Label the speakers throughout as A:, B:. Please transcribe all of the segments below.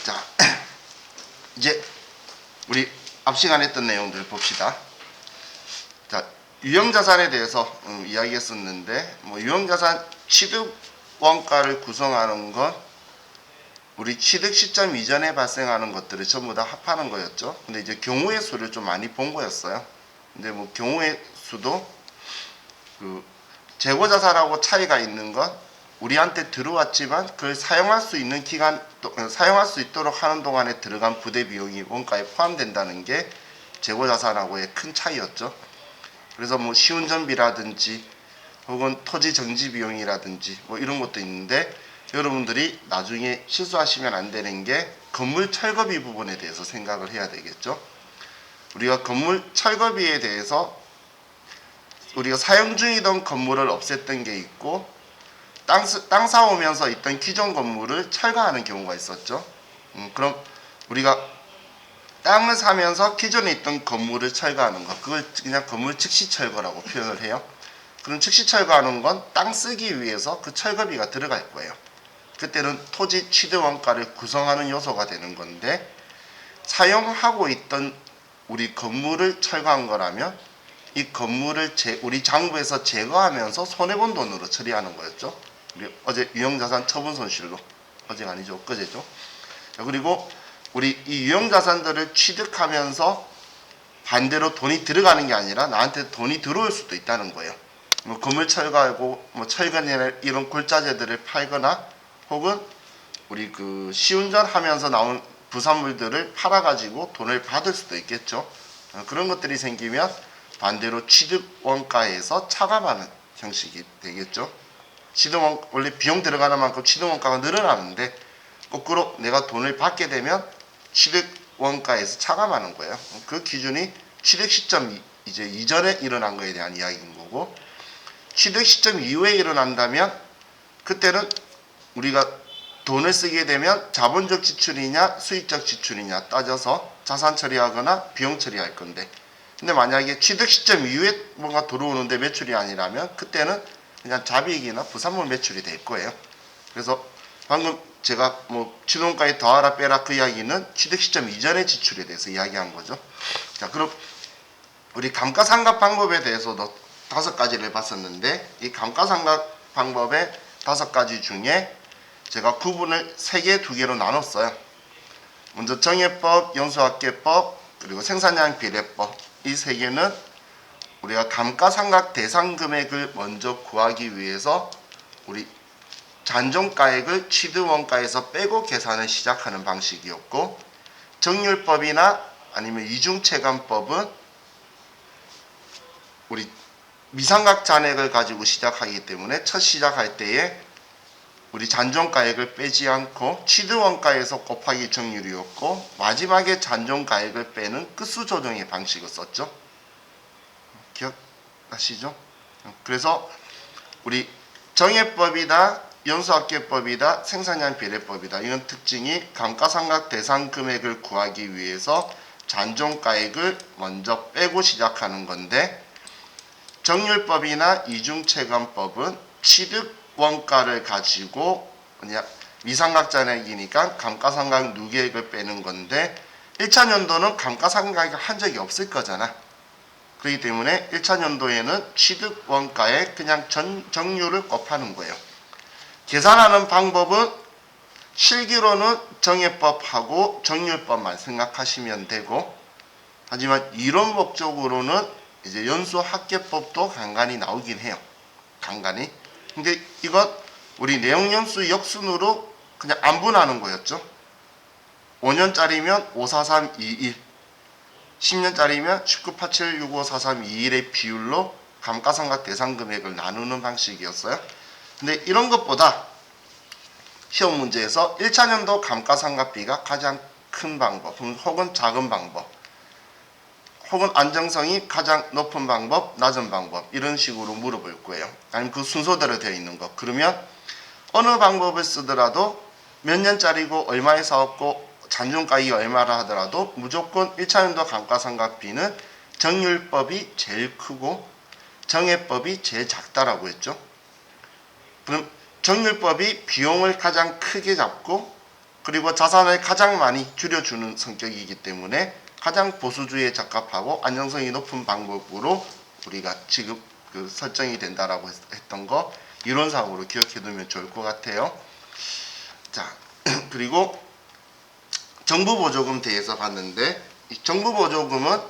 A: 자, 이제 우리 앞 시간에 했던 내용들 봅시다. 자, 유형자산에 대해서 이야기했었는데, 유형자산 취득 원가를 구성하는 건 우리 취득 시점 이전에 발생하는 것들을 전부 다 합하는 거였죠. 근데 이제 경우의 수를 좀 많이 본 거였어요. 근데 경우의 수도 재고자산하고 차이가 있는 건 우리한테 들어왔지만 그걸 사용할 수 있는 기간, 사용할 수 있도록 하는 동안에 들어간 부대 비용이 원가에 포함된다는 게 재고자산하고의 큰 차이였죠. 그래서 시운전비라든지 혹은 토지 정지 비용이라든지 이런 것도 있는데, 여러분들이 나중에 실수하시면 안 되는 게 건물 철거비 부분에 대해서 생각을 해야 되겠죠. 우리가 건물 철거비에 대해서 우리가 사용 중이던 건물을 없앴던 게 있고, 땅 사오면서 있던 기존 건물을 철거하는 경우가 있었죠. 그럼 우리가 땅을 사면서 기존에 있던 건물을 철거하는 것, 그걸 그냥 건물 즉시 철거라고 표현을 해요. 그럼 즉시 철거하는 건 땅 쓰기 위해서 그 철거비가 들어갈 거예요. 그때는 토지 취득 원가를 구성하는 요소가 되는 건데, 사용하고 있던 우리 건물을 철거한 거라면 이 건물을 우리 장부에서 제거하면서 손해본 돈으로 처리하는 거였죠. 우리 어제 유형자산 처분 손실로, 어제가 아니죠, 엊그제죠. 그리고 우리 이 유형자산들을 취득하면서 반대로 돈이 들어가는 게 아니라 나한테 돈이 들어올 수도 있다는 거예요. 건물 철거하고 철근이나 이런 골자재들을 팔거나, 혹은 우리 시운전 하면서 나온 부산물들을 팔아가지고 돈을 받을 수도 있겠죠. 그런 것들이 생기면 반대로 취득 원가에서 차감하는 형식이 되겠죠. 원래 비용 들어가는 만큼 취득 원가가 늘어나는데, 거꾸로 내가 돈을 받게 되면 취득 원가에서 차감하는 거예요. 그 기준이 취득 시점 이제 이전에 일어난 거에 대한 이야기인 거고, 취득 시점 이후에 일어난다면 그때는 우리가 돈을 쓰게 되면 자본적 지출이냐 수익적 지출이냐 따져서 자산 처리하거나 비용 처리할 건데, 근데 만약에 취득 시점 이후에 뭔가 들어오는데 매출이 아니라면 그때는 그냥 잡이익이나 부산물 매출이 될 거예요. 그래서 방금 제가 취득원가에 더하라 빼라 그 이야기는 취득 시점 이전의 지출에 대해서 이야기한 거죠. 자, 그럼 우리 감가상각 방법에 대해서도 5가지를 봤었는데, 이 감가상각 방법의 5가지 중에 제가 구분을 3개, 2개로 나눴어요. 먼저 정예법, 연수합계법, 그리고 생산량 비례법, 이 3개는 우리가 감가상각 대상 금액을 먼저 구하기 위해서 우리 잔존가액을 취득원가에서 빼고 계산을 시작하는 방식이었고, 정률법이나 아니면 이중체감법은 우리 미상각 잔액을 가지고 시작하기 때문에 첫 시작할 때에 우리 잔존가액을 빼지 않고 취득원가에서 곱하기 정률이었고, 마지막에 잔존가액을 빼는 끝수 조정의 방식을 썼죠. 기억나시죠? 그래서 우리 정예법이다, 연수합계법이다, 생산량 비례법이다, 이런 특징이 감가상각 대상 금액을 구하기 위해서 잔존가액을 먼저 빼고 시작하는 건데, 정률법이나 이중체감법은 취득 원가를 가지고 미상각 잔액이니까 감가상각 누계액을 빼는 건데, 1차 년도는 감가상각을 한 적이 없을 거잖아. 그렇기 때문에 1차 년도에는 취득 원가에 그냥 정률을 곱하는 거예요. 계산하는 방법은 실기로는 정예법하고 정률법만 생각하시면 되고, 하지만 이론 목적으로는 이제 연수합계법도 간간히 나오긴 해요. 간간히. 근데 이건 우리 내용연수 역순으로 그냥 안분하는 거였죠. 5년짜리면 54321, 10년짜리면 1987654321의 비율로 감가상각 대상 금액을 나누는 방식이었어요. 근데 이런 것보다 시험 문제에서 1차 년도 감가상각비가 가장 큰 방법, 혹은 작은 방법, 혹은 안정성이 가장 높은 방법, 낮은 방법, 이런 식으로 물어볼 거예요. 아니면 그 순서대로 되어 있는 거. 그러면 어느 방법을 쓰더라도 몇 년짜리고 얼마에 사왔고 잔존가액이 얼마라 하더라도 무조건 1차 년도 감가상각비는 정률법이 제일 크고 정예법이 제일 작다라고 했죠. 그럼 정률법이 비용을 가장 크게 잡고 그리고 자산을 가장 많이 줄여주는 성격이기 때문에 가장 보수주의에 적합하고 안정성이 높은 방법으로 우리가 지금 그 설정이 된다라고 했던 거 이론상으로 기억해 두면 좋을 것 같아요. 자, 그리고 정부보조금 대해서 봤는데, 이 정부보조금은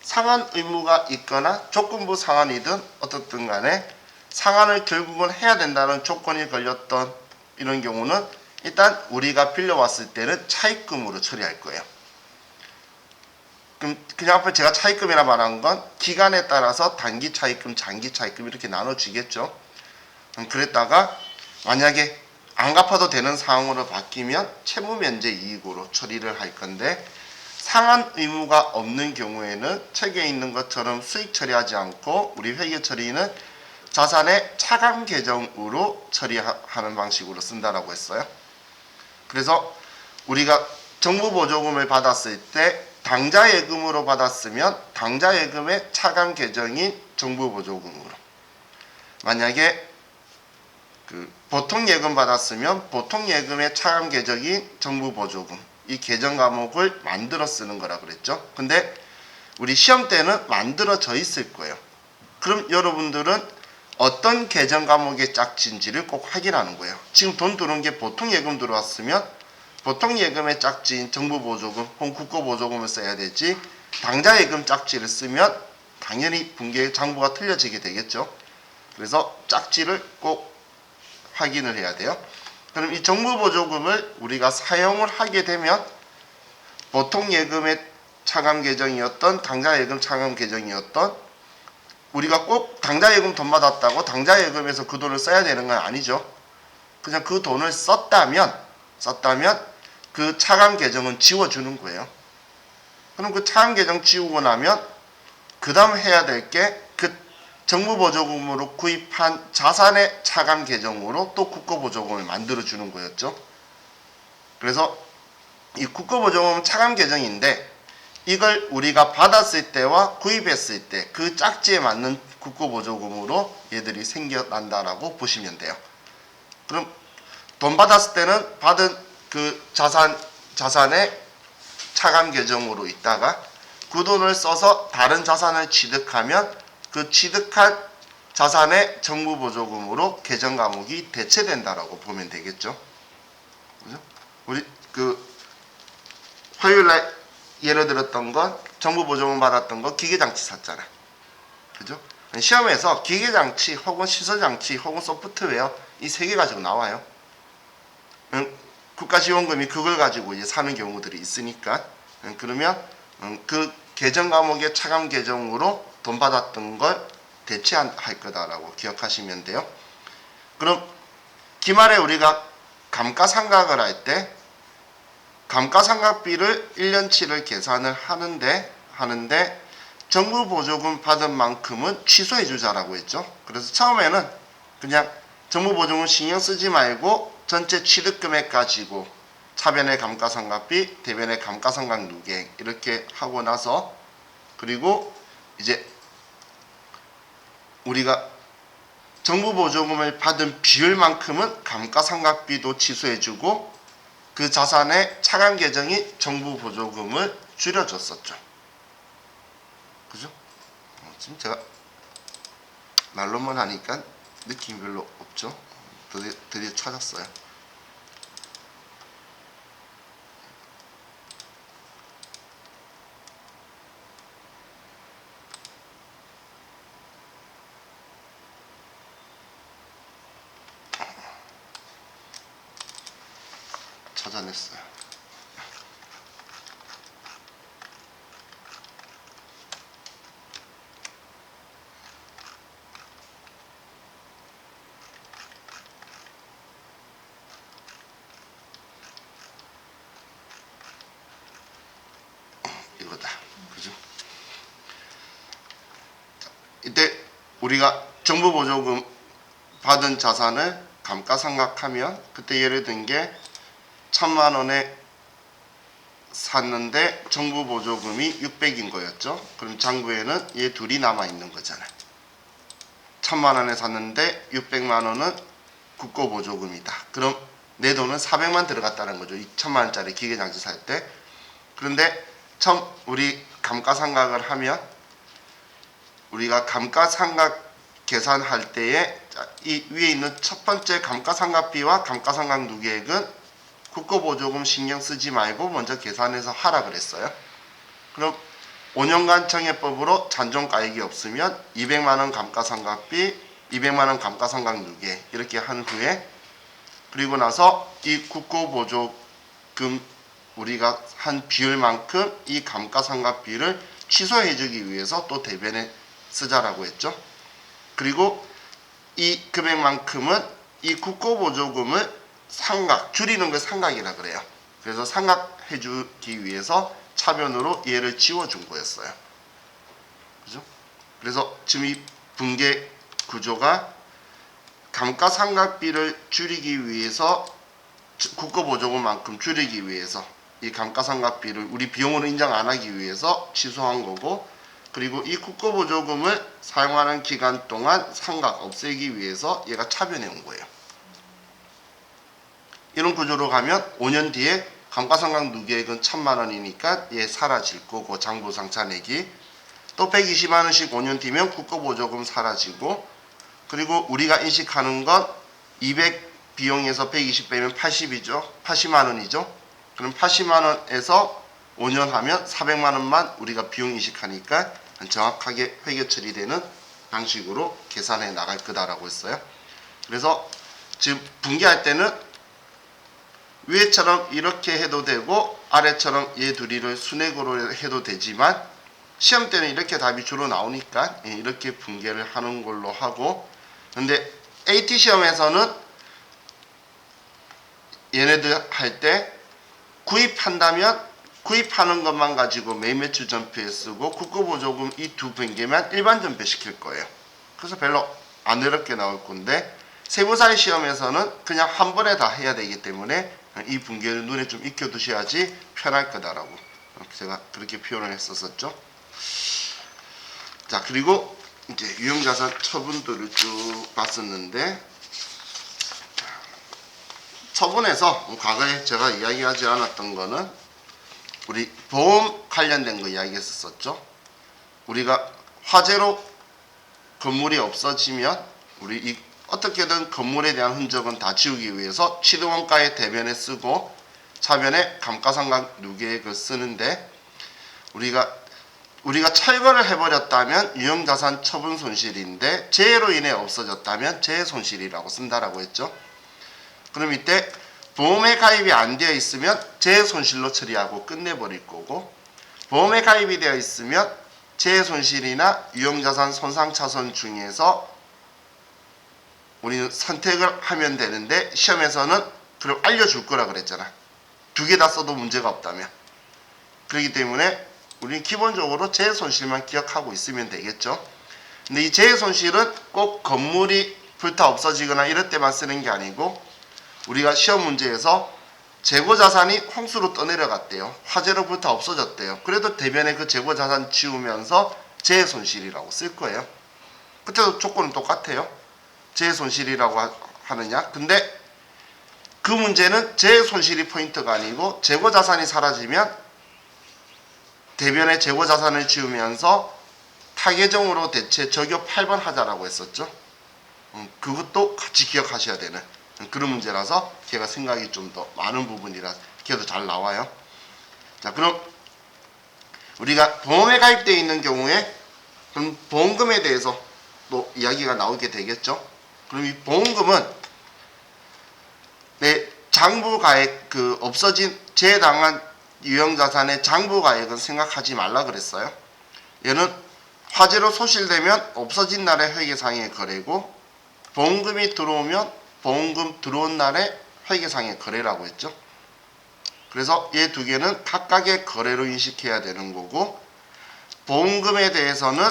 A: 상한 의무가 있거나 조건부 상한이든 어떻든 간에 상한을 결국은 해야 된다는 조건이 걸렸던 이런 경우는 일단 우리가 빌려왔을 때는 차입금으로 처리할 거예요. 그냥 앞에 제가 차입금이라 말한 건 기간에 따라서 단기 차입금, 장기 차입금 이렇게 나눠지겠죠. 그랬다가 만약에 안 갚아도 되는 상황으로 바뀌면 채무 면제 이익으로 처리를 할 건데, 상한 의무가 없는 경우에는 책에 있는 것처럼 수익 처리하지 않고 우리 회계 처리는 자산의 차감 계정으로 처리하는 방식으로 쓴다라고 했어요. 그래서 우리가 정부 보조금을 받았을 때 당좌 예금으로 받았으면 당좌 예금의 차감 계정인 정부 보조금으로, 만약에 그 보통 예금 받았으면 보통 예금의 차감 계정인 정부 보조금, 이 계정 과목을 만들어 쓰는 거라 그랬죠. 근데 우리 시험 때는 만들어져 있을 거예요. 그럼 여러분들은 어떤 계정 과목의 짝지인지를 꼭 확인하는 거예요. 지금 돈 들어온 게 보통 예금 들어왔으면 보통 예금의 짝지인 정부 보조금 혹은 국고 보조금을 써야 되지, 당좌 예금 짝지를 쓰면 당연히 분계 장부가 틀려지게 되겠죠. 그래서 짝지를 꼭 확인을 해야 돼요. 그럼 이 정부 보조금을 우리가 사용을 하게 되면 보통 예금의 차감 계정이었던 당좌 예금 차감 계정이었던, 우리가 꼭 당좌 예금 돈 받았다고 당좌 예금에서 그 돈을 써야 되는 건 아니죠. 그냥 그 돈을 썼다면 그 차감 계정은 지워주는 거예요. 그럼 그 차감 계정 지우고 나면 그 다음 해야 될 게 그 정부 보조금으로 구입한 자산의 차감 계정으로 또 국고 보조금을 만들어 주는 거였죠. 그래서 이 국고 보조금은 차감 계정인데, 이걸 우리가 받았을 때와 구입했을 때 그 짝지에 맞는 국고 보조금으로 얘들이 생겨난다라고 보시면 돼요. 그럼 돈 받았을 때는 받은 그 자산의 차감 계정으로 있다가 그 돈을 써서 다른 자산을 취득하면 그 취득한 자산의 정부 보조금으로 계정 과목이 대체된다라고 보면 되겠죠. 그죠? 우리 그 화요일 날 예를 들었던 건 정부 보조금 받았던 거 기계장치 샀잖아. 그죠? 시험에서 기계장치 혹은 시설장치 혹은 소프트웨어 이 세 개 가지고 나와요. 국가지원금이 그걸 가지고 이제 사는 경우들이 있으니까, 그러면 그 계정 과목의 차감 계정으로 돈 받았던 걸 대체할 거다라고 기억하시면 돼요. 그럼 기말에 우리가 감가상각을 할 때 감가상각비를 1년치를 계산을 하는데 정부 보조금 받은 만큼은 취소해 주자라고 했죠. 그래서 처음에는 그냥 정부 보조금 신경 쓰지 말고 전체 취득 금액 가지고 차변의 감가상각비, 대변의 감가상각 누계 이렇게 하고 나서, 그리고 이제 우리가 정부 보조금을 받은 비율만큼은 감가상각비도 취소해주고 그 자산의 차감 계정이 정부 보조금을 줄여줬었죠. 그죠? 지금 제가 말로만 하니까 느낌이 별로 없죠? 드디어 찾았어요. 찾아냈어요. 이거다. 그죠? 이때 우리가 정부 보조금 받은 자산을 감가상각하면, 그때 예를 든 게 1,000만 원에 샀는데 정부 보조금이 600인 거였죠. 그럼 장부에는 얘 둘이 남아 있는 거잖아요. 1,000만 원에 샀는데 600만 원은 국고 보조금이다. 그럼 내 돈은 400만 들어갔다는 거죠. 2천만 원짜리 기계장치 살 때. 그런데 처음 우리 감가상각을 하면 우리가 감가상각 계산할 때에 이 위에 있는 첫 번째 감가상각비와 감가상각 누계액은 국고보조금 신경 쓰지 말고 먼저 계산해서 하라 그랬어요. 그럼 5년간 정해법으로 잔존가액이 없으면 200만원 감가상각비, 200만원 감가상각 누계 이렇게 한 후에 그리고 나서 이 국고보조금 우리가 한 비율만큼 이 감가상각비를 취소해주기 위해서 또 대변에 쓰자라고 했죠. 그리고 이 금액만큼은 이 국고보조금을 상각, 줄이는 걸 상각이라 그래요. 그래서 상각해주기 위해서 차변으로 얘를 지워준 거였어요. 그죠? 그래서 지금 이 분계 구조가 감가상각비를 줄이기 위해서 국고보조금만큼 줄이기 위해서 이 감가상각비를 우리 비용으로 인정 안 하기 위해서 취소한 거고 그리고 이 국고보조금을 사용하는 기간 동안 상각 없애기 위해서 얘가 차변해 온 거예요. 이런 구조로 가면 5년 뒤에 감가상각 누계액은 1000만 원이니까 얘 사라질 거고 장부상차내기 또 120만 원씩 5년 뒤면 국고보조금 사라지고 그리고 우리가 인식하는 건 200 비용에서 120 빼면 80이죠. 80만 원이죠. 그럼 80만 원에서 5년 하면 400만 원만 우리가 비용 인식하니까 정확하게 회계 처리되는 방식으로 계산해 나갈 거다라고 했어요. 그래서 지금 분기할 때는 위에처럼 이렇게 해도 되고 아래처럼 얘 둘이를 순액으로 해도 되지만 시험 때는 이렇게 답이 주로 나오니까 이렇게 분계를 하는 걸로 하고 근데 AT 시험에서는 얘네들 할 때 구입한다면 구입하는 것만 가지고 매매추 전표에 쓰고 국고보조금 이 두 분계만 일반 전표 시킬 거예요. 그래서 별로 안 어렵게 나올 건데 세무사의 시험에서는 그냥 한 번에 다 해야 되기 때문에 이 분계를 눈에 좀 익혀 두셔야지 편할 거다라고 제가 그렇게 표현을 했었죠. 자 그리고 이제 유형자산 처분들을 쭉 봤었는데 처분에서 과거에 제가 이야기하지 않았던 거는 우리 보험 관련된 거 이야기했었죠. 우리가 화재로 건물이 없어지면 우리 이 어떻게든 건물에 대한 흔적은 다 지우기 위해서 취득원가의 대변에 쓰고 차변에 감가상각 누계액을 쓰는데 우리가 철거를 해버렸다면 유형자산 처분 손실인데 재해로 인해 없어졌다면 재해 손실이라고 쓴다라고 했죠. 그럼 이때 보험에 가입이 안 되어 있으면 재해 손실로 처리하고 끝내버릴 거고 보험에 가입이 되어 있으면 재해 손실이나 유형자산 손상 차손 중에서 우리는 선택을 하면 되는데 시험에서는 그럼 알려줄 거라 그랬잖아. 두 개 다 써도 문제가 없다면. 그렇기 때문에 우리는 기본적으로 재해 손실만 기억하고 있으면 되겠죠. 근데 이 재해 손실은 꼭 건물이 불타 없어지거나 이럴 때만 쓰는 게 아니고 우리가 시험 문제에서 재고자산이 홍수로 떠내려갔대요. 화재로 불타 없어졌대요. 그래도 대변에 그 재고자산 지우면서 재해 손실이라고 쓸 거예요. 그때도 조건은 똑같아요. 재해 손실이라고 하느냐. 근데 그 문제는 재해 손실이 포인트가 아니고 재고자산이 사라지면 대변에 재고자산을 지우면서 타계정으로 대체 적용 8번 하자라고 했었죠. 그것도 같이 기억하셔야 되는 그런 문제라서 제가 생각이 좀 더 많은 부분이라 걔도 잘 나와요. 자 그럼 우리가 보험에 가입되어 있는 경우에 그럼 보험금에 대해서 또 이야기가 나오게 되겠죠. 그럼 이 보험금은 내 장부가액 그 없어진 재해당한 유형자산의 장부가액은 생각하지 말라 그랬어요. 얘는 화재로 소실되면 없어진 날의 회계상의 거래고 보험금이 들어오면 보험금 들어온 날의 회계상의 거래라고 했죠. 그래서 이 두 개는 각각의 거래로 인식해야 되는 거고 보험금에 대해서는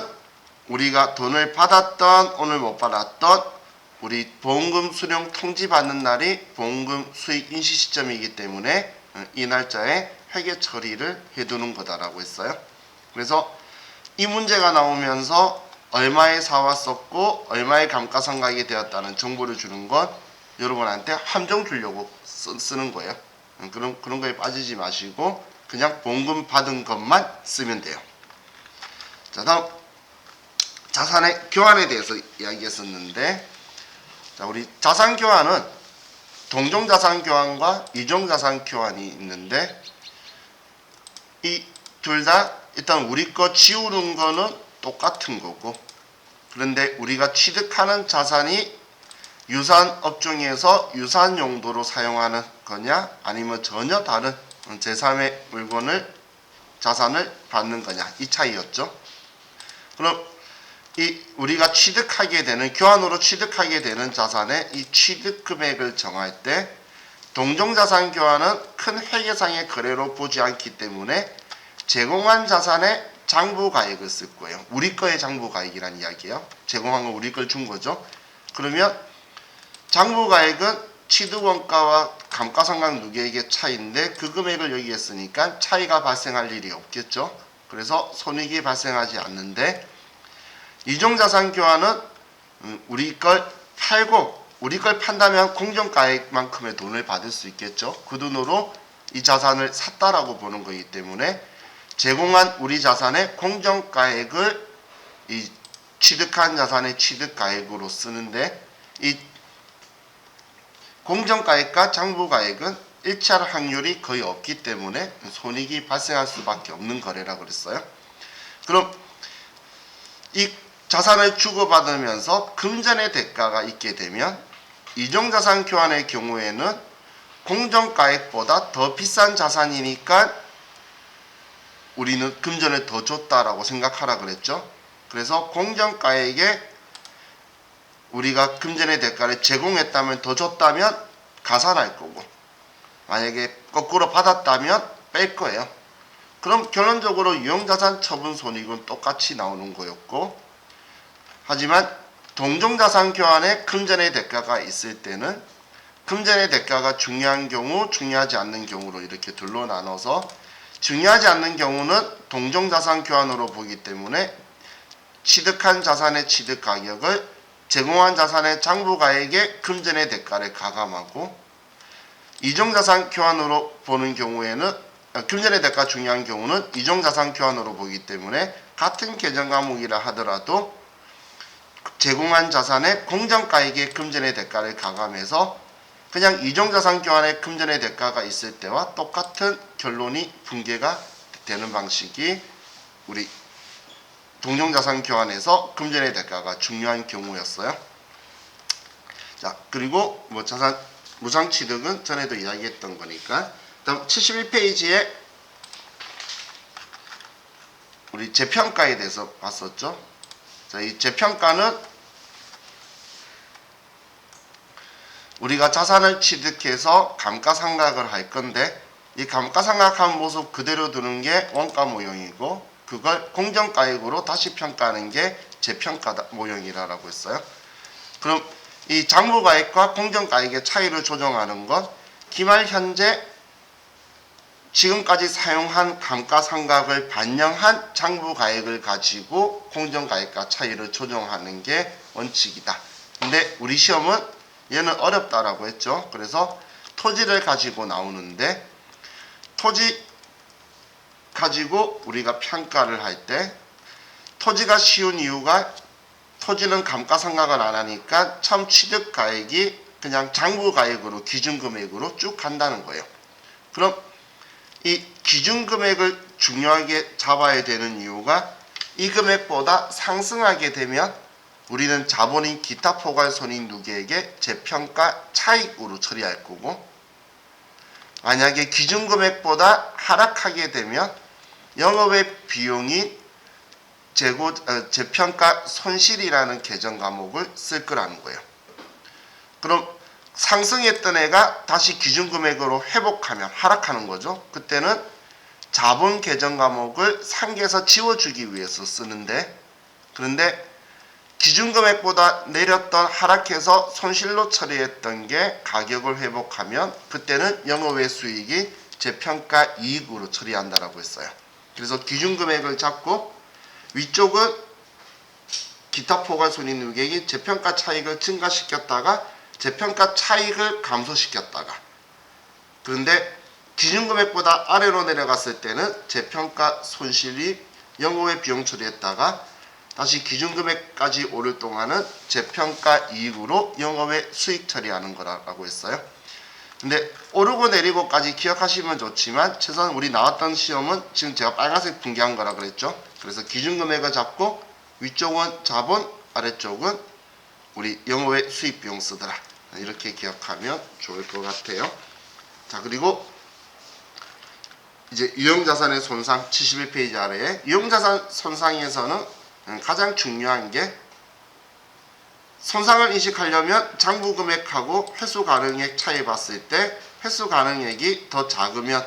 A: 우리가 돈을 받았던 오늘 못 받았던 우리 보험금 수령 통지 받는 날이 보험금 수익 인시 시점이기 때문에 이 날짜에 회계 처리를 해두는 거다라고 했어요. 그래서 이 문제가 나오면서 얼마에 사왔었고 얼마의 감가상각이 되었다는 정보를 주는 건 여러분한테 함정 주려고 쓰는 거예요. 그런 거에 빠지지 마시고 그냥 봉금 받은 것만 쓰면 돼요. 자, 다음 자산의 교환에 대해서 이야기했었는데, 자, 우리 자산 교환은 동종 자산 교환과 이종 자산 교환이 있는데, 이 둘 다 일단 우리 거 지우는 거는 똑같은 거고, 그런데 우리가 취득하는 자산이 유산 업종에서 유산 용도로 사용하는 거냐, 아니면 전혀 다른 제3의 물건을 자산을 받는 거냐, 이 차이였죠. 그럼 이 우리가 취득하게 되는, 교환으로 취득하게 되는 자산의 이 취득 금액을 정할 때 동종자산 교환은 큰 회계상의 거래로 보지 않기 때문에 제공한 자산의 장부가액을 쓸 거예요. 우리 거의 장부가액이란 이야기예요. 제공한 건 우리 걸 준 거죠. 그러면 장부가액은 취득원가와 감가상각 누계액의 차이인데 그 금액을 여기에 쓰니까 차이가 발생할 일이 없겠죠. 그래서 손익이 발생하지 않는데, 이종자산 교환은 우리 걸 팔고 우리 걸 판다면 공정가액만큼의 돈을 받을 수 있겠죠. 그 돈으로 이 자산을 샀다라고 보는 거기 때문에 제공한 우리 자산의 공정가액을 이 취득한 자산의 취득가액으로 쓰는데, 이 공정가액과 장부가액은 일치할 확률이 거의 없기 때문에 손익이 발생할 수밖에 없는 거래라고 그랬어요. 그럼 이 자산을 주고받으면서 금전의 대가가 있게 되면 이종자산 교환의 경우에는 공정가액보다 더 비싼 자산이니까 우리는 금전을 더 줬다라고 생각하라 그랬죠. 그래서 공정가액에 우리가 금전의 대가를 제공했다면, 더 줬다면 가산할 거고, 만약에 거꾸로 받았다면 뺄 거예요. 그럼 결론적으로 유형자산 처분 손익은 똑같이 나오는 거였고, 하지만 동종자산 교환에 금전의 대가가 있을 때는 금전의 대가가 중요한 경우, 중요하지 않는 경우로 이렇게 둘로 나눠서, 중요하지 않는 경우는 동종자산 교환으로 보기 때문에 취득한 자산의 취득 가격을 제공한 자산의 장부가액에 금전의 대가를 가감하고, 이종자산 교환으로 보는 경우에는 금전의 대가 중요한 경우는 이종자산 교환으로 보기 때문에 같은 계정 과목이라 하더라도 제공한 자산의 공정가액에 금전의 대가를 가감해서 그냥 이종자산 교환에 금전의 대가가 있을 때와 똑같은 결론이 붕괴가 되는 방식이 우리 동종자산 교환에서 금전의 대가가 중요한 경우였어요. 자, 그리고 뭐 자산 무상취득은 전에도 이야기했던 거니까. 다음 71페이지에 우리 재평가에 대해서 봤었죠. 자, 이 재평가는 우리가 자산을 취득해서 감가상각을 할 건데, 이 감가상각한 모습 그대로 두는 게 원가 모형이고, 그걸 공정가액으로 다시 평가하는 게 재평가 모형이라고 했어요. 그럼 이 장부가액과 공정가액의 차이를 조정하는 것, 기말 현재 지금까지 사용한 감가상각을 반영한 장부가액을 가지고 공정가액과 차이를 조정하는 게 원칙이다. 근데 우리 시험은 얘는 어렵다라고 했죠. 그래서 토지를 가지고 나오는데, 토지 가지고 우리가 평가를 할 때 토지가 쉬운 이유가, 토지는 감가상각을 안 하니까 처음 취득가액이 그냥 장부가액으로 기준금액으로 쭉 간다는 거예요. 그럼 이 기준금액을 중요하게 잡아야 되는 이유가, 이 금액보다 상승하게 되면 우리는 자본인 기타 포괄 손익 누계액의 재평가 차익으로 처리할 거고, 만약에 기준금액보다 하락하게 되면 영업의 비용이 재평가 손실이라는 계정 과목을 쓸 거라는 거예요. 그럼 상승했던 애가 다시 기준금액으로 회복하면 하락하는 거죠. 그때는 자본 계정 과목을 상계에서 지워주기 위해서 쓰는데, 그런데 기준금액보다 내렸던, 하락해서 손실로 처리했던 게 가격을 회복하면 그때는 영업외 수익이 재평가 이익으로 처리한다라고 했어요. 그래서 기준금액을 잡고 위쪽은 기타 포괄 손익 누계액이 재평가 차익을 증가시켰다가 재평가 차익을 감소시켰다가, 그런데 기준금액보다 아래로 내려갔을 때는 재평가 손실이 영업외 비용 처리했다가 다시 기준금액까지 오를 동안은 재평가 이익으로 영업외 수익 처리하는 거라고 했어요. 근데 오르고 내리고까지 기억하시면 좋지만 최소한 우리 나왔던 시험은 지금 제가 빨간색 분개한 거라 그랬죠. 그래서 기준금액을 잡고 위쪽은 자본, 아래쪽은 우리 영업외 수익 비용 쓰더라. 이렇게 기억하면 좋을 것 같아요. 자, 그리고 이제 유형자산의 손상 71페이지 아래에 유형자산 손상에서는 가장 중요한 게 손상을 인식하려면 장부금액하고 회수가능액 차이 봤을 때 회수가능액이 더 작으면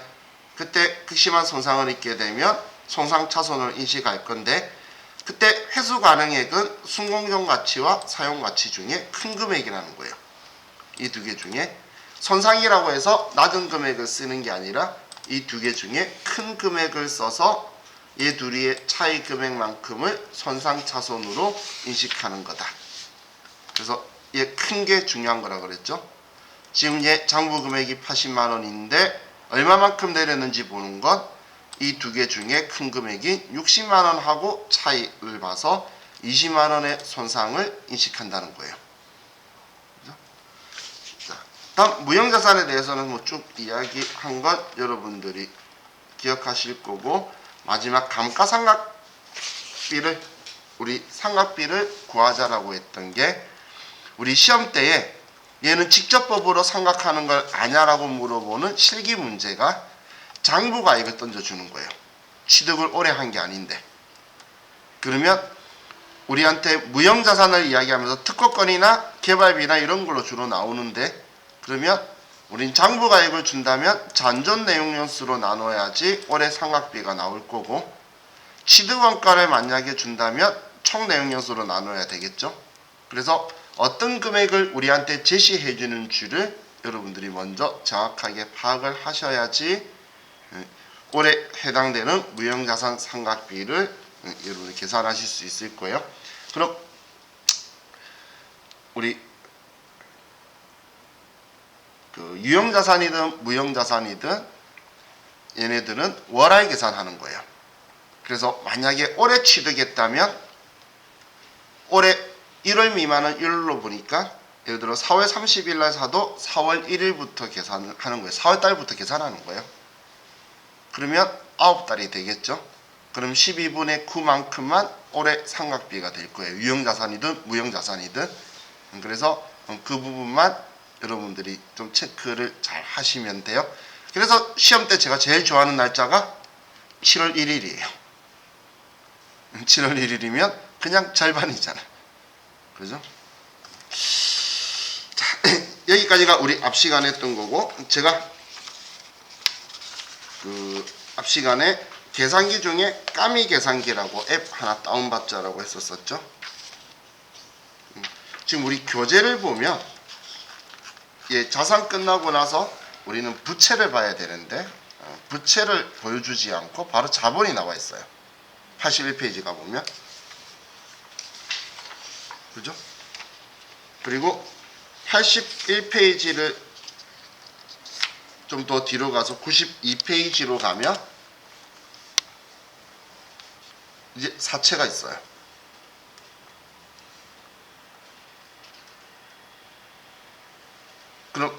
A: 그때 극심한 손상을 입게 되면 손상차손을 인식할 건데 그때 회수가능액은 순공정가치와 사용가치 중에 큰 금액이라는 거예요. 이 두 개 중에 손상이라고 해서 낮은 금액을 쓰는 게 아니라 이 두 개 중에 큰 금액을 써서 이 둘의 차이 금액만큼을 손상차손으로 인식하는 거다. 그래서 얘 큰 게 중요한 거라 그랬죠. 지금 얘 장부 금액이 80만 원인데 얼마만큼 내렸는지 보는 건 이 두 개 중에 큰 금액이 60만 원하고 차이를 봐서 20만 원의 손상을 인식한다는 거예요. 자, 다음 무형자산에 대해서는 뭐 쭉 이야기한 것 여러분들이 기억하실 거고 마지막 감가상각비를 우리 상각비를 구하자라고 했던 게 우리 시험 때에 얘는 직접법으로 상각하는 걸 아냐라고 물어보는 실기 문제가 장부가액을 던져주는 거예요. 취득을 오래 한 게 아닌데. 그러면 우리한테 무형자산을 이야기하면서 특허권이나 개발비나 이런 걸로 주로 나오는데 그러면 우린 장부가액을 준다면 잔존 내용연수로 나눠야지 올해 상각비가 나올 거고 취득원가를 만약에 준다면 총 내용연수로 나눠야 되겠죠. 그래서 어떤 금액을 우리한테 제시해 주는 줄을 여러분들이 먼저 정확하게 파악을 하셔야지 올해 해당되는 무형자산 상각비를 여러분이 계산하실 수 있을 거예요. 그럼 우리 그 유형자산이든 무형자산이든 얘네들은 월할 계산하는 거예요. 그래서 만약에 올해 취득했다면 올해 1월 미만은 1월로 보니까 예를 들어 4월 30일 날 사도 4월 1일부터 계산을 하는 거예요. 4월 달부터 계산하는 거예요. 그러면 9달이 되겠죠. 그럼 12분의 9만큼만 올해 상각비가 될 거예요. 유형자산이든 무형자산이든. 그래서 그 부분만 여러분들이 좀 체크를 잘 하시면 돼요. 그래서 시험 때 제가 제일 좋아하는 날짜가 7월 1일이에요. 7월 1일이면 그냥 절반이잖아. 그죠? 자, 여기까지가 우리 앞 시간에 했던 거고 제가 그 앞 시간에 계산기 중에 까미 계산기라고 앱 하나 다운받자라고 했었었죠. 지금 우리 교재를 보면 자산 끝나고 나서 우리는 부채를 봐야 되는데 부채를 보여주지 않고 바로 자본이 나와 있어요. 81페이지 가보면 그죠? 그리고 81페이지를 좀 더 뒤로 가서 92페이지로 가면 이제 사채가 있어요. 그럼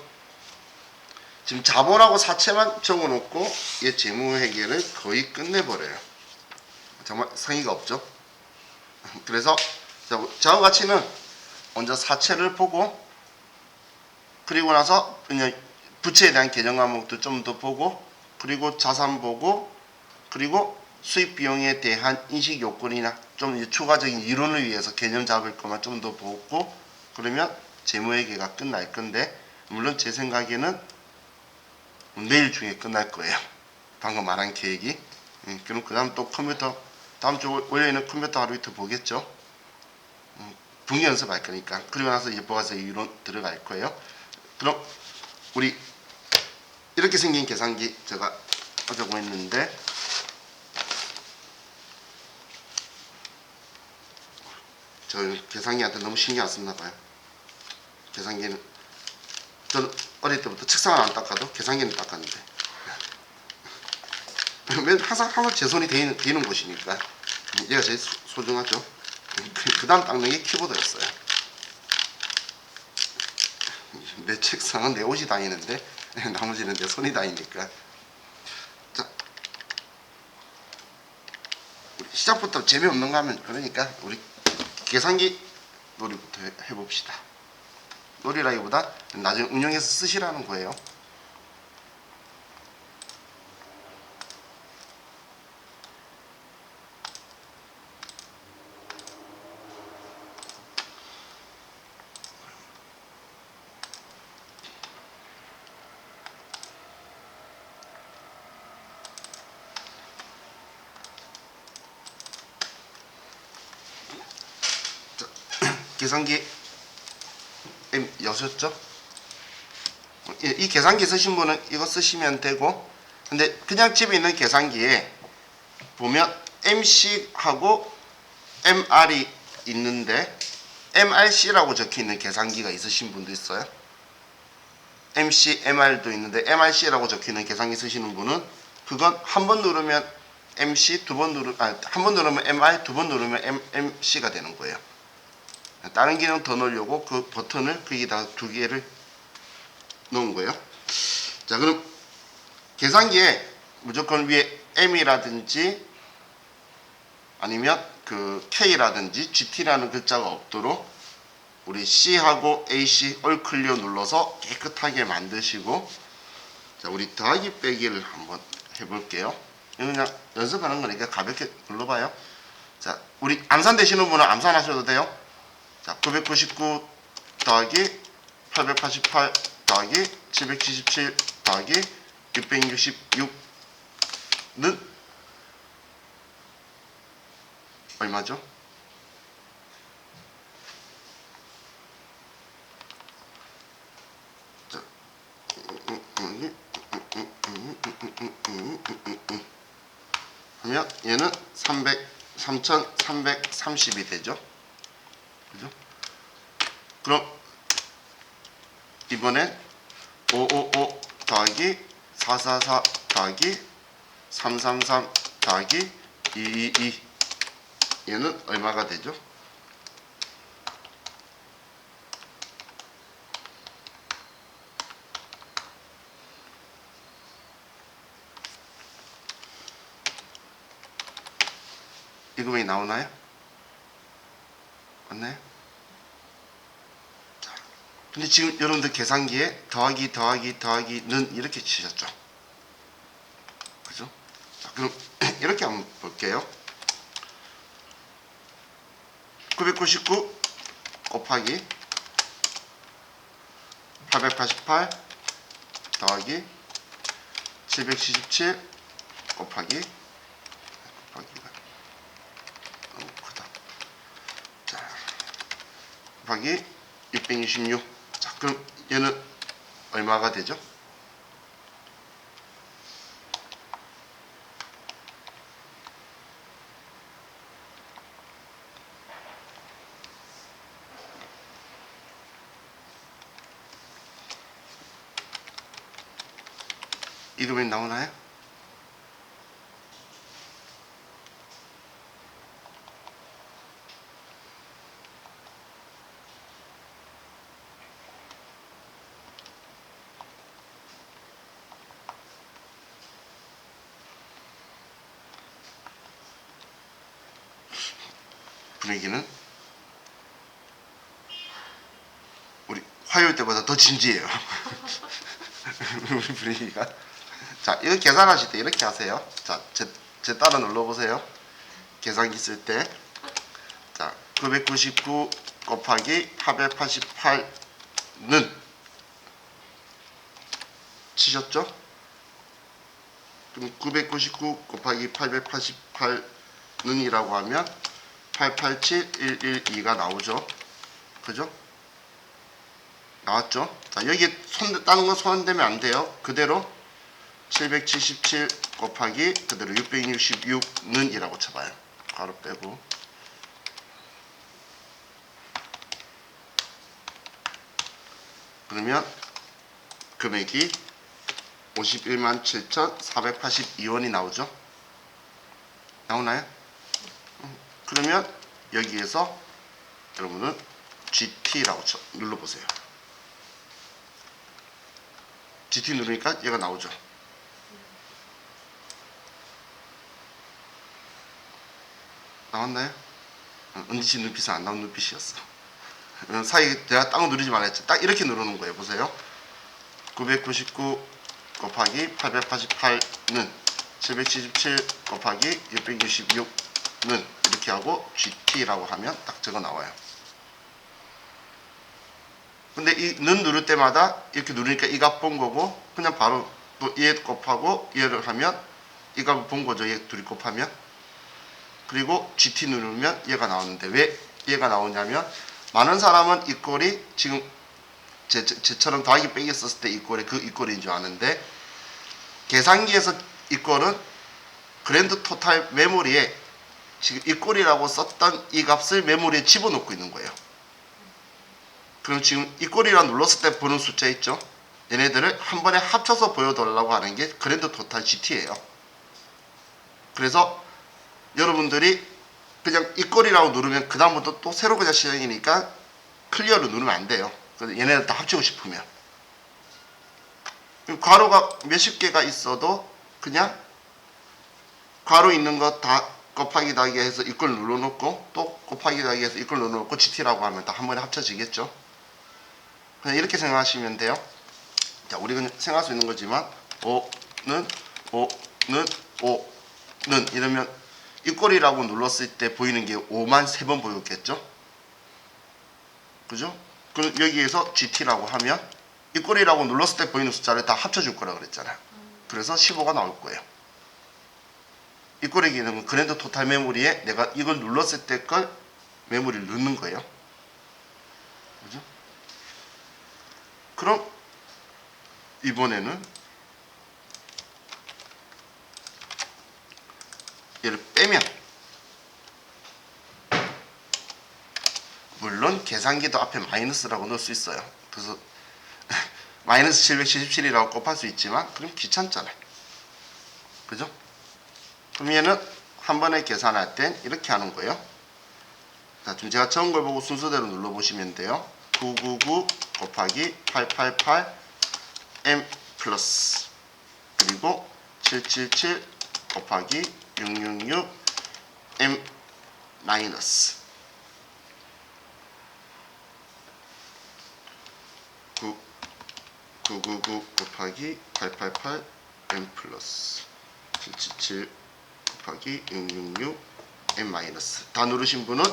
A: 지금 자본하고 사채만 적어놓고 얘 재무회계를 거의 끝내버려요. 정말 성의가 없죠. 그래서 자본 가치는 먼저 사채를 보고 그리고 나서 그냥 부채에 대한 개정 과목도 좀 더 보고 그리고 자산 보고 그리고 수입 비용에 대한 인식 요건이나 좀 추가적인 이론을 위해서 개념 잡을 것만 좀 더 보고 그러면 재무회계가 끝날 건데 물론 제 생각에는 내일 중에 끝날 거예요. 방금 말한 계획이. 그럼 그 다음 또 컴퓨터 다음 주 월요일에는 컴퓨터 하루 이틀 보겠죠. 분기 연습할 거니까. 그리고 나서 이제 보아서 이론 들어갈 거예요. 그럼 우리 이렇게 생긴 계산기 제가 하자고 했는데 저 계산기한테 너무 신경 안 썼나 봐요. 계산기는 저는 어릴 때부터 책상을 안 닦아도 계산기는 닦았는데 항상 제 손이 데이는 곳이니까 얘가 제일 소중하죠. 그 다음 닦는 게 키보드였어요. 내 책상은 내 옷이 다니는데 나머지는 내 손이 다니니까. 자, 우리 시작부터 재미없는 거 하면 그러니까 우리 계산기 놀이부터 해봅시다. 놀이라기보다 나중에 응용해서 쓰시라는 거예요. 계산기 여셨죠? 이 계산기 쓰신 분은 이거 쓰시면 되고, 근데 그냥 집에 있는 계산기에 보면 MC하고 MR이 있는데 MRC라고 적혀 있는 계산기가 있으신 분도 있어요. MC, MR도 있는데 MRC라고 적혀 있는 계산기 쓰시는 분은 그건 한 번 누르면 MC, 한 번 누르면 MR, 두 번 누르면 MC가 되는 거예요. 다른 기능 더 넣으려고 그 버튼을 거기다 두 개를 넣은 거예요. 자, 그럼 계산기에 무조건 위에 M이라든지 아니면 그 K라든지 GT라는 글자가 없도록 우리 C하고 AC 올 클리어 눌러서 깨끗하게 만드시고, 자, 우리 더하기 빼기를 한번 해볼게요. 이거 그냥 연습하는 거니까 가볍게 눌러봐요. 자, 우리 암산 되시는 분은 암산하셔도 돼요. 자, 999 더하기 888 더하기 777 더하기 666는 얼마죠? 자, 하면 얘는 3330이 되죠. 그죠? 그럼 이번엔 555 더하기 444 더하기 333 더하기 222 얘는 얼마가 되죠? 이거 왜 나오나요? 맞나요? 자, 근데 지금 여러분들 계산기에 더하기는 이렇게 치셨죠? 그죠? 자, 그럼 이렇게 한번 볼게요. 999 곱하기 888 더하기 777 곱하기가 너무 크다. 자, 곱하기 626. 자, 그럼 얘는 얼마가 되죠? 이거 왜 나오나요? 분위기는 우리 화요일 때보다 더 진지해요. 우리 분위기가. 자, 이거 계산하실 때 이렇게 하세요. 자, 제 따라 눌러보세요. 계산기 쓸 때. 자, 999 곱하기 888는 치셨죠? 그럼 999 곱하기 888는 이라고 하면 887112가 나오죠. 그죠? 나왔죠? 자, 여기 다른 건 손대면 안 돼요. 그대로 777 곱하기 그대로 666는 이라고 쳐봐요. 괄호 빼고. 그러면 금액이 51만 7,482원이 나오죠. 나오나요? 그러면 여기에서 여러분은 GT라고 눌러보세요. GT 누르니까 얘가 나오죠. 나왔나요? 은지씨 눈빛은 안 나온 눈빛이었어. 사이 내가 딱 누르지 말랬죠. 딱 이렇게 누르는 거예요. 보세요. 999 곱하기 888는 777 곱하기 666는 이렇게 하고 GT라고 하면 딱 적어 나와요. 근데 이 는 누를 때마다 이렇게 누르니까 이 값 본 거고, 그냥 바로 또 얘 곱하고 얘를 하면 이 값을 본 거죠. 얘 둘이 곱하면. 그리고 GT 누르면 얘가 나오는데, 왜 얘가 나오냐면 많은 사람은 이 꼴이 지금 제처럼 더하기 빼기 썼을 때 이 꼴이 그 이 꼴인 줄 아는데, 계산기에서 이 꼴은 그랜드 토탈 메모리에 지금 이 꼴이라고 썼던 이 값을 메모리에 집어넣고 있는 거예요. 그럼 지금 이 꼴이라 눌렀을 때 보는 숫자 있죠? 얘네들을 한 번에 합쳐서 보여달라고 하는 게 그랜드 토탈 GT예요. 그래서 여러분들이 그냥 이 꼴이라고 누르면 그 다음부터 또 새로 그냥 시작이니까 클리어로 누르면 안 돼요. 그래서 얘네들 다 합치고 싶으면. 괄호가 몇십 개가 있어도 그냥 괄호 있는 거 다 곱하기 더하기 해서 이걸 눌러놓고, 또 곱하기 더하기 해서 이걸 눌러놓고 GT라고 하면 다 한 번에 합쳐지겠죠. 그냥 이렇게 생각하시면 돼요. 자, 우리가 생각할 수 있는 거지만 5는 이러면 이 꼴이라고 눌렀을 때 보이는 게 5만 3번 보였겠죠. 그죠? 그럼 여기에서 GT라고 하면 이 꼴이라고 눌렀을 때 보이는 숫자를 다 합쳐줄 거라 그랬잖아요. 그래서 15가 나올 거예요. 이 꼴의 기능은 그랜드 토탈 메모리에 내가 이걸 눌렀을 때 걸 메모리를 넣는 거예요. 그죠? 그럼 이번에는 얘를 빼면, 물론 계산기도 앞에 마이너스라고 넣을 수 있어요. 그래서 마이너스 777이라고 곱할 수 있지만 그럼 귀찮잖아요. 그죠? 그럼 얘는 한 번에 계산할 땐 이렇게 하는 거예요. 자, 지금 제가 처음 걸 보고 순서대로 눌러보시면 돼요. 999 곱하기 888 m 플러스, 그리고 777 곱하기 666 m 마이너스, 999 곱하기 888 m 플러스, 777 곱하기 666 m 마이너스. 다 누르신 분은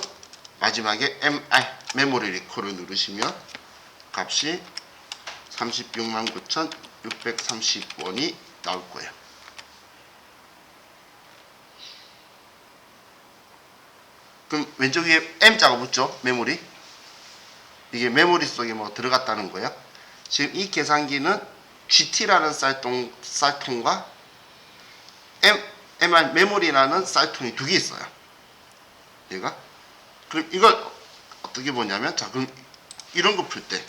A: 마지막에 메모리 리콜을 누르시면 값이 369,630원이 나올 거예요. 그럼 왼쪽 위에 M자가 붙죠? 메모리. 이게 메모리 속에 뭐 들어갔다는 거예요. 지금 이 계산기는 GT라는 쌀통과 MR 메모리라는 쌀통이 두 개 있어요. 얘가. 그럼 이걸 어떻게 보냐면, 자, 그럼 이런 거 풀 때,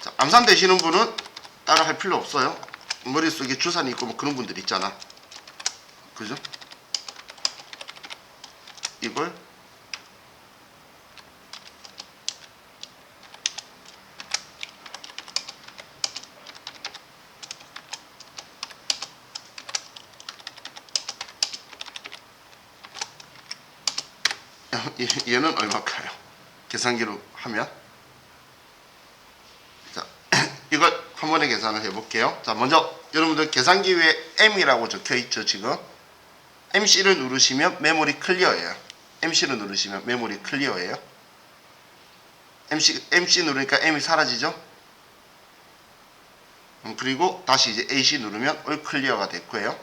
A: 자, 암산 되시는 분은 따라 할 필요 없어요. 머릿속에 주산이 있고 뭐 그런 분들 있잖아. 그죠? 이걸 얘는 얼마일까요? 계산기로 하면, 자, 이걸 한 번에 계산을 해볼게요. 자, 먼저 여러분들 계산기 위에 M이라고 적혀 있죠. 지금 MC를 누르시면 메모리 클리어예요. MC를 누르시면 메모리 클리어예요. MC 누르니까 M이 사라지죠. 그리고 다시 이제 AC 누르면 올 클리어가 될 거예요.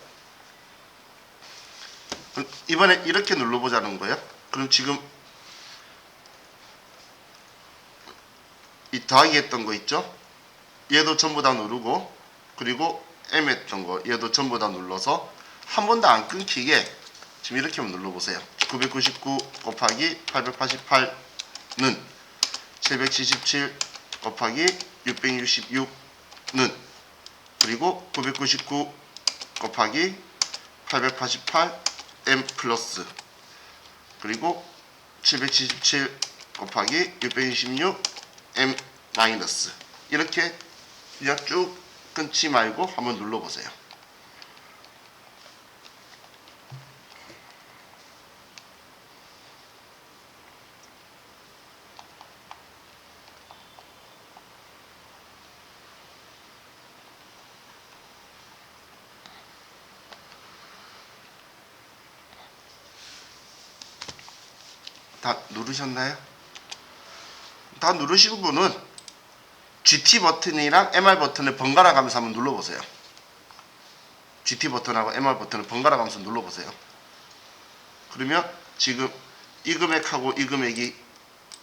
A: 이번에 이렇게 눌러보자는 거예요. 그럼 지금 이 더하기 했던 거 있죠? 얘도 전부 다 누르고, 그리고 M 했던 거 얘도 전부 다 눌러서 한 번도 안 끊기게 지금 이렇게 한번 눌러보세요. 999 곱하기 888는 777 곱하기 666 그리고 999 곱하기 888 M 플러스 그리고 777 곱하기 626 M 마이너스 이렇게 그냥 쭉 끊지 말고 한번 눌러보세요. 다 누르셨나요? 다 누르신 분은 GT 버튼이랑 MR 버튼을 번갈아 가면서 한번 눌러보세요. GT 버튼하고 MR 버튼을 번갈아 가면서 눌러보세요. 그러면 지금 이 금액하고 이 금액이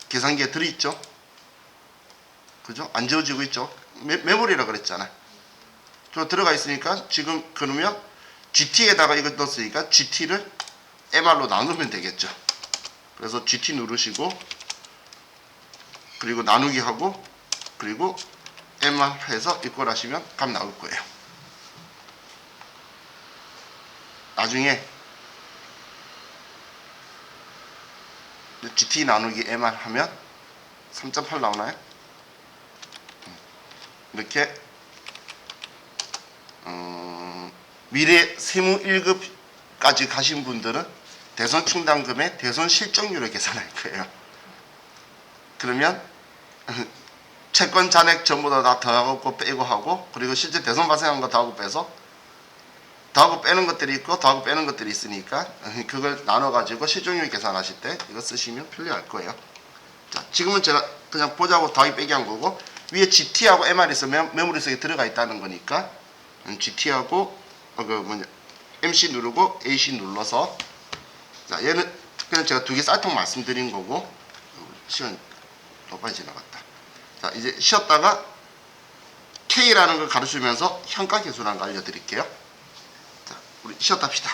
A: 계산기에 들어있죠? 그죠? 안 지워지고 있죠? 메모리라 그랬잖아. 저 들어가 있으니까 지금 그러면 GT에다가 이걸 넣었으니까 GT를 MR로 나누면 되겠죠. 그래서 GT 누르시고 그리고 나누기 하고 그리고 MR 해서 이꼴 하시면 값 나올 거예요. 나중에 GT 나누기 MR 하면 3.8 나오나요? 이렇게 미래 세무 1급까지 가신 분들은 대손 충당금의 대손 실적률을 계산할 거예요. 그러면 채권 잔액 전부 다 더하고 빼고 하고 그리고 실제 대손 발생한 거 더하고 빼서 더하고 빼는 것들이 있고 더하고 빼는 것들이 있으니까 그걸 나눠 가지고 실적률 계산하실 때 이거 쓰시면 편리할 거예요. 자, 지금은 제가 그냥 보자고 더하기 빼기 한 거고 위에 GT하고 MR이 있으면 메모리 속에 들어가 있다는 거니까 GT하고 MC 누르고 AC 눌러서 자 얘는 그냥 제가 두 개 쌀통 말씀드린 거고 시간 너무 빨리 지나갔다. 자 이제 쉬었다가 K라는 걸 가르치면서 현가 계수라는 거 알려드릴게요. 자 우리 쉬었다 합시다.